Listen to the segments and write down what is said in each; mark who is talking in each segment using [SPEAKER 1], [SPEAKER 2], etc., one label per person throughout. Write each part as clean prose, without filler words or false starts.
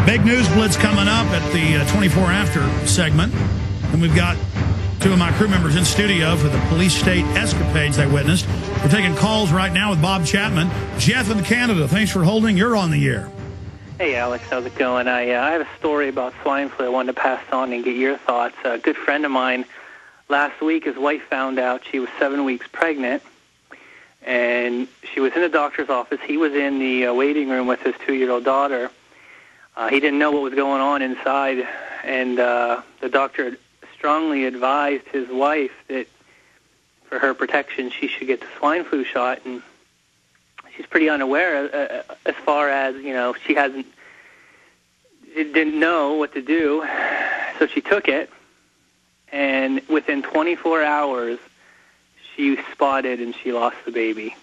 [SPEAKER 1] Big news blitz coming up at the 24 After segment. And we've got two of my crew members in studio for the police state escapades they witnessed. We're taking calls right now with Bob Chapman. Jeff in Canada, thanks for holding. You're on the air.
[SPEAKER 2] Hey, Alex, how's it going? I have a story about swine flu I wanted to pass on and get your thoughts. A good friend of mine, last week, his wife found out she was 7 weeks pregnant, and she was in the doctor's office. He was in the waiting room with his 2-year-old daughter. He didn't know what was going on inside, and the doctor strongly advised his wife that for her protection she should get the swine flu shot, and she's pretty unaware as far as, you know, she didn't know what to do, so she took it, and within 24 hours she spotted and she lost the baby.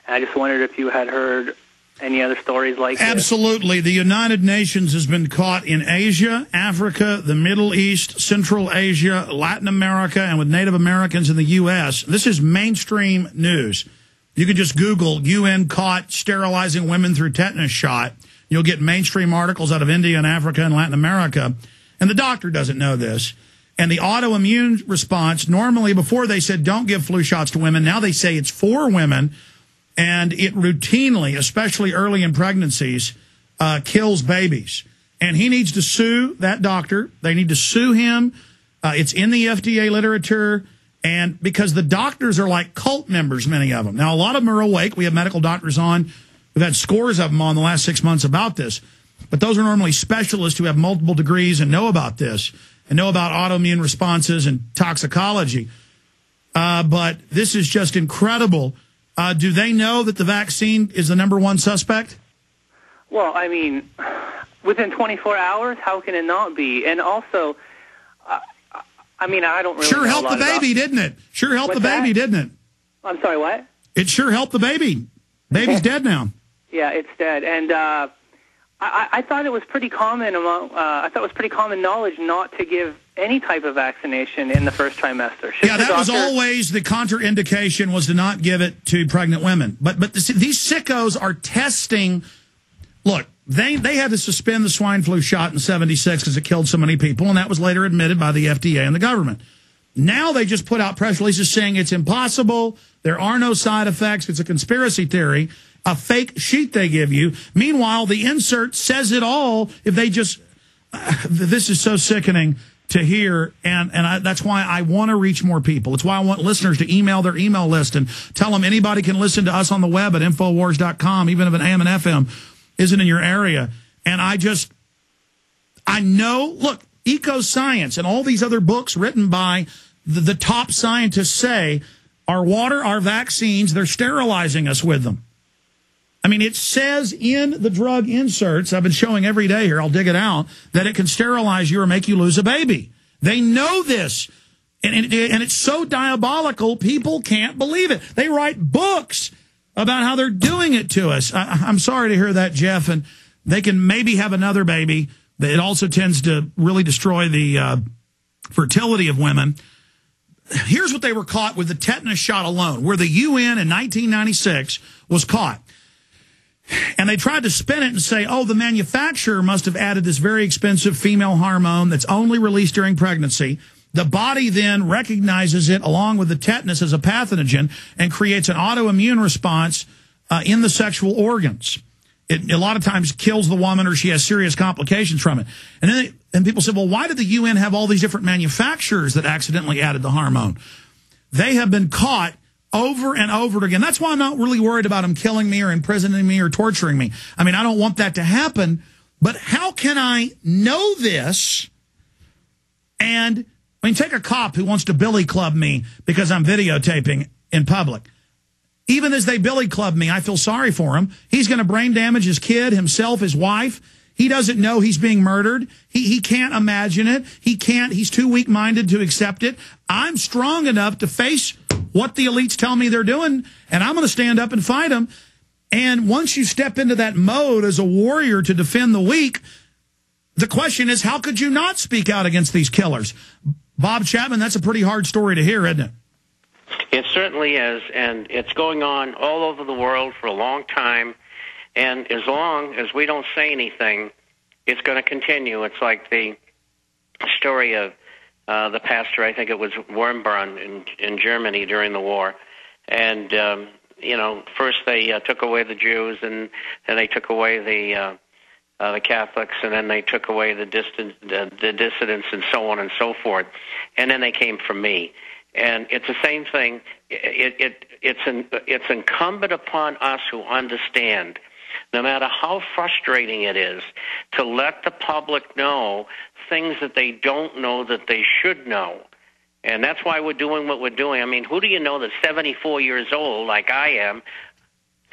[SPEAKER 2] And I just wondered if you had heard any other stories like this?
[SPEAKER 1] Absolutely. The United Nations has been caught in Asia, Africa, the Middle East, Central Asia, Latin America, and with Native Americans in the U.S. This is mainstream news. You can just Google UN caught sterilizing women through tetanus shot. You'll get mainstream articles out of India and Africa and Latin America. And the doctor doesn't know this. And the autoimmune response, normally before they said don't give flu shots to women, now they say it's for women. And it routinely, especially early in pregnancies, kills babies. And he needs to sue that doctor. They need to sue him. It's in the FDA literature. And because the doctors are like cult members, many of them. Now, a lot of them are awake. We have medical doctors on. We've had scores of them on the last 6 months about this. But those are normally specialists who have multiple degrees and know about this and know about autoimmune responses and toxicology. But this is just incredible. Do they know that the vaccine is the #1 suspect?
[SPEAKER 2] Well, I mean, within 24 hours, how can it not be? And also, I mean, I don't really
[SPEAKER 1] sure
[SPEAKER 2] know
[SPEAKER 1] helped the baby, didn't it? Sure helped the baby, didn't it?
[SPEAKER 2] I'm sorry, what?
[SPEAKER 1] It sure helped the baby. Baby's dead now.
[SPEAKER 2] Yeah, it's dead. And I thought it was pretty common knowledge not to give any type of vaccination in the first trimester.
[SPEAKER 1] Yeah, that was always the contraindication, was to not give it to pregnant women. But these sickos are testing. Look, they had to suspend the swine flu shot in '76 because it killed so many people, and that was later admitted by the FDA and the government. Now they just put out press releases saying it's impossible, there are no side effects, it's a conspiracy theory, a fake sheet they give you. Meanwhile, the insert says it all. If they just, this is so sickening to hear, and that's why I want to reach more people. It's why I want listeners to email their email list and tell them anybody can listen to us on the web at Infowars.com, even if an AM and FM isn't in your area. And I know, look, Ecoscience and all these other books written by the top scientists say our water, our vaccines, they're sterilizing us with them. I mean, it says in the drug inserts, I've been showing every day here, I'll dig it out, that it can sterilize you or make you lose a baby. They know this. And it's so diabolical, people can't believe it. They write books about how they're doing it to us. I'm sorry to hear that, Jeff. And they can maybe have another baby. It also tends to really destroy the fertility of women. Here's what they were caught with the tetanus shot alone, where the UN in 1996 was caught. And they tried to spin it and say, oh, the manufacturer must have added this very expensive female hormone that's only released during pregnancy. The body then recognizes it along with the tetanus as a pathogen and creates an autoimmune response in the sexual organs. It a lot of times kills the woman or she has serious complications from it. And then people say, well, why did the UN have all these different manufacturers that accidentally added the hormone? They have been caught over and over again. That's why I'm not really worried about them killing me or imprisoning me or torturing me. I mean, I don't want that to happen. But how can I know this? And I mean, take a cop who wants to billy club me because I'm videotaping in public. Even as they billy club me, I feel sorry for him. He's going to brain damage his kid, himself, his wife. He doesn't know he's being murdered. He can't imagine it. He's too weak-minded to accept it. I'm strong enough to face what the elites tell me they're doing, and I'm going to stand up and fight them. And once you step into that mode as a warrior to defend the weak, the question is, how could you not speak out against these killers? Bob Chapman, that's a pretty hard story to hear, isn't it?
[SPEAKER 3] It certainly is, and it's going on all over the world for a long time. And as long as we don't say anything, it's going to continue. It's like the story of the pastor, I think it was Wormbrunn in Germany during the war. And, first they took away the Jews, and then they took away the Catholics, and then they took away the dissidents, and so on and so forth. And then they came for me. And it's the same thing. It's incumbent upon us who understand, no matter how frustrating it is, to let the public know things that they don't know that they should know. And that's why we're doing what we're doing. I mean, who do you know that's 74 years old, like I am,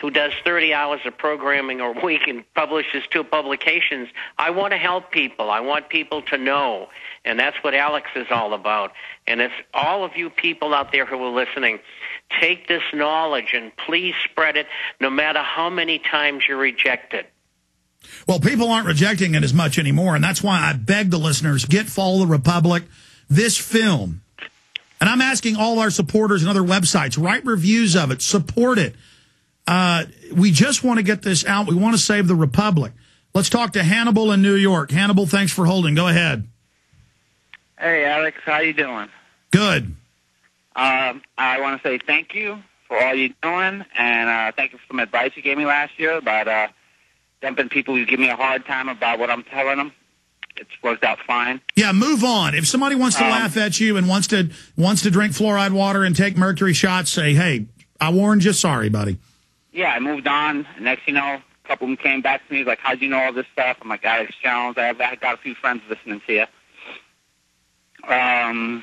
[SPEAKER 3] who does 30 hours of programming a week and publishes 2 publications? I want to help people. I want people to know. And that's what Alex is all about. And if all of you people out there who are listening, take this knowledge and please spread it, no matter how many times you reject it.
[SPEAKER 1] Well, people aren't rejecting it as much anymore, and that's why I beg the listeners, get Follow the Republic, this film. And I'm asking all our supporters and other websites, write reviews of it, support it. We just want to get this out. We want to save the Republic. Let's talk to Hannibal in New York. Hannibal, thanks for holding. Go ahead.
[SPEAKER 4] Hey, Alex, how you doing?
[SPEAKER 1] Good.
[SPEAKER 4] I want to say thank you for all you're doing, and thank you for some advice you gave me last year about dumping people who give me a hard time about what I'm telling them. It's worked out fine.
[SPEAKER 1] Yeah, move on. If somebody wants to laugh at you and wants to drink fluoride water and take mercury shots, say, hey, I warned you. Sorry, buddy.
[SPEAKER 4] Yeah, I moved on. Next, a couple of them came back to me, like, how'd you know all this stuff? I'm like, Alex Jones. I got a few friends listening to you. I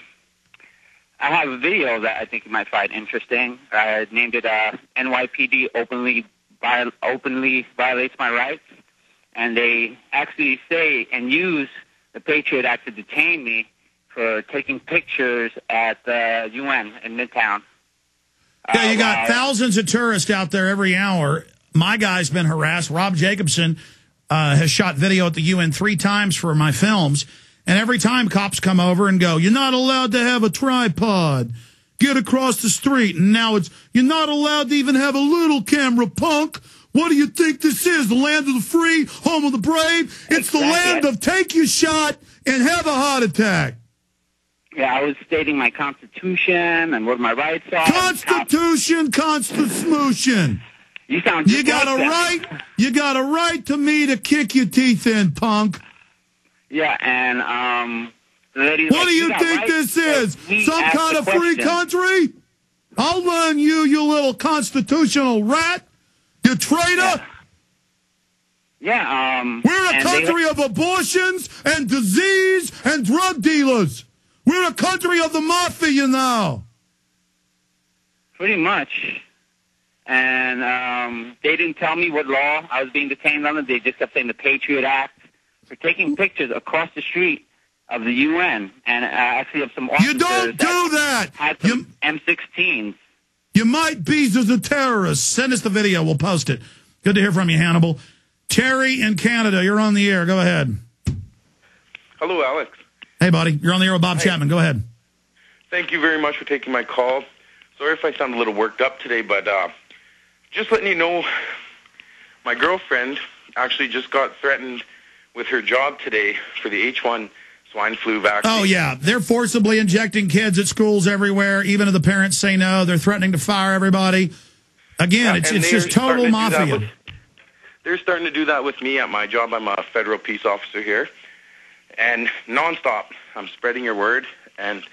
[SPEAKER 4] have a video that I think you might find interesting. I named it NYPD openly violates my rights. And they actually say and use the Patriot Act to detain me for taking pictures at the UN in Midtown.
[SPEAKER 1] Yeah, you got thousands of tourists out there every hour. My guy's been harassed. Rob Jacobson has shot video at the UN 3 times for my films. And every time cops come over and go, you're not allowed to have a tripod. Get across the street. And now you're not allowed to even have a little camera, punk. What do you think this is? The land of the free, home of the brave? It's the land of take your shot and have a heart attack.
[SPEAKER 4] Yeah, I was stating my Constitution and what my rights are.
[SPEAKER 1] Constitution.
[SPEAKER 4] You sound just
[SPEAKER 1] you got a right to me to kick your teeth in, punk.
[SPEAKER 4] Yeah, and
[SPEAKER 1] what do you think this is? Some kind of free country? I'll learn you little constitutional rat. You traitor.
[SPEAKER 4] Yeah.
[SPEAKER 1] We're a country of abortions and disease and drug dealers. We're a country of the mafia now.
[SPEAKER 4] Pretty much. And they didn't tell me what law I was being detained under. They just kept saying the Patriot Act for taking pictures across the street of the UN. And actually of some officers.
[SPEAKER 1] You don't do that.
[SPEAKER 4] Had some M16s.
[SPEAKER 1] You might be as a terrorist. Send us the video. We'll post it. Good to hear from you, Hannibal. Terry in Canada, you're on the air. Go ahead.
[SPEAKER 5] Hello, Alex.
[SPEAKER 1] Hey, buddy. You're on the air with Bob Chapman. Go ahead.
[SPEAKER 5] Thank you very much for taking my call. Sorry if I sound a little worked up today, but just letting you know, my girlfriend actually just got threatened with her job today for the H1 swine flu vaccine.
[SPEAKER 1] Oh, yeah. They're forcibly injecting kids at schools everywhere. Even if the parents say no, they're threatening to fire everybody. Again, it's just total mafia.
[SPEAKER 5] They're starting to do that with me at my job. I'm a federal peace officer here. And nonstop, I'm spreading your word. And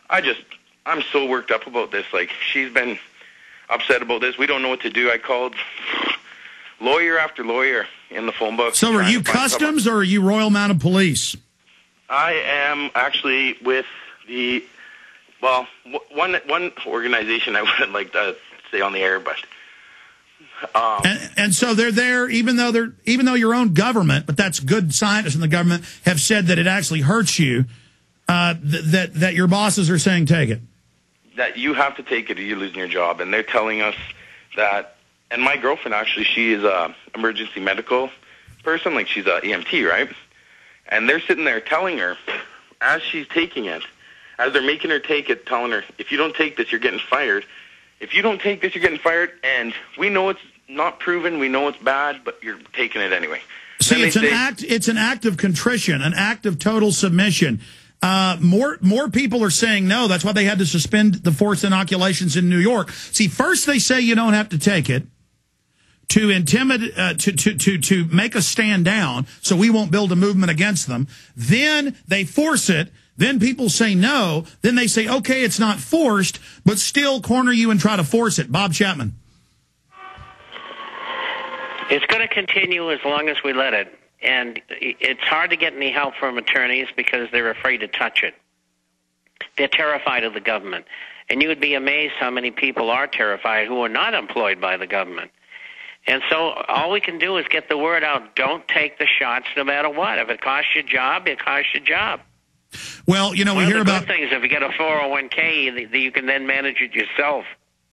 [SPEAKER 5] I'm so worked up about this. Like, she's been upset about this. We don't know what to do. I called lawyer after lawyer in the phone book.
[SPEAKER 1] So are you Customs or are you Royal Mounted Police?
[SPEAKER 5] I am actually with the, well, one organization I wouldn't like to say on the air, but.
[SPEAKER 1] And so they're there, even though your own government, but that's good scientists in the government, have said that it actually hurts you, that your bosses are saying take it.
[SPEAKER 5] That you have to take it or you're losing your job. And they're telling us that, and my girlfriend actually, she is a emergency medical person, like she's a EMT, right? And they're sitting there telling her, as she's taking it, as they're making her take it, telling her, if you don't take this, you're getting fired. If you don't take this, you're getting fired. And we know it's not proven. We know it's bad, but you're taking it anyway.
[SPEAKER 1] See, it's an act of contrition, an act of total submission. More people are saying no. That's why they had to suspend the forced inoculations in New York. See, first they say you don't have to take it to intimidate, to make us stand down, so we won't build a movement against them. Then they force it. Then people say no. Then they say, okay, it's not forced, but still corner you and try to force it. Bob Chapman.
[SPEAKER 3] It's going to continue as long as we let it. And it's hard to get any help from attorneys because they're afraid to touch it. They're terrified of the government. And you would be amazed how many people are terrified who are not employed by the government. And so all we can do is get the word out. Don't take the shots no matter what. If it costs your job, it costs your job.
[SPEAKER 1] Well, you know, we hear about
[SPEAKER 3] things. If you get a 401k, you can then manage it yourself.